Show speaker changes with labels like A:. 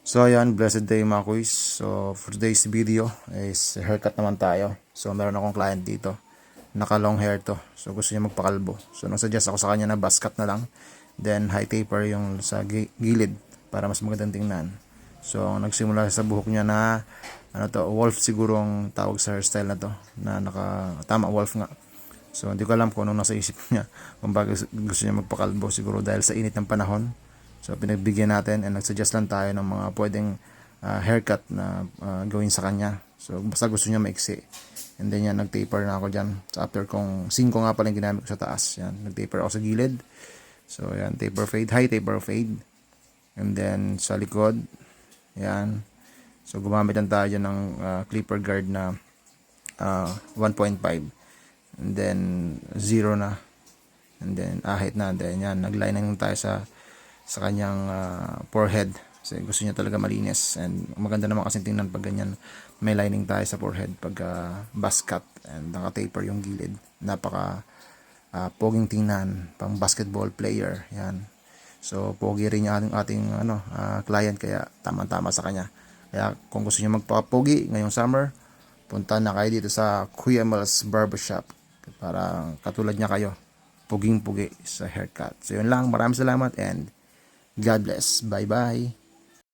A: So ayan, blessed day mga kuys. So for today's video is haircut naman tayo. So meron akong client dito. Naka long hair to. So gusto niya magpakalbo. So nasuggest ako sa kanya na buzz cut na lang. Then high taper yung sa gilid para mas magandang tingnan. So nagsimula sa buhok niya na wolf siguro ang tawag sa hairstyle na to. Na tama wolf nga. So hindi ko alam kung anong nasa isip niya. Kung bakit gusto niya magpakalbo. Siguro dahil sa init ng panahon. So pinagbigyan natin and nagsuggest lang tayo ng mga pwedeng haircut na gawin sa kanya. So basta gusto niya maiksi. And then yan, nag-taper na ako dyan. So after kong 5 nga pala yung ginamit ko sa taas. Yan, nag-taper ako sa gilid. So yan, taper fade, high taper fade. And then sa likod, yan. So gumamit lang tayo dyan ng clipper guard na 1.5. And then 0 na. And then ahit na. Then yan, nag-lining tayo sa kanyang forehead. Kasi gusto niya talaga malinis. And maganda naman kasi tingnan pag ganyan. May lining tayo sa forehead pag buzz cut. And naka-taper yung gilid. Napaka poging tingnan. Pang basketball player. Yan. So, pogi rin yung ating client. Kaya tama-tama sa kanya. Kaya kung gusto niyo magpa-pogi ngayong summer, punta na kayo dito sa Kuya Mel's Barbershop. Para katulad niya kayo. Puging-pugi sa haircut. So, yun lang. Maraming salamat and God bless. Bye-bye.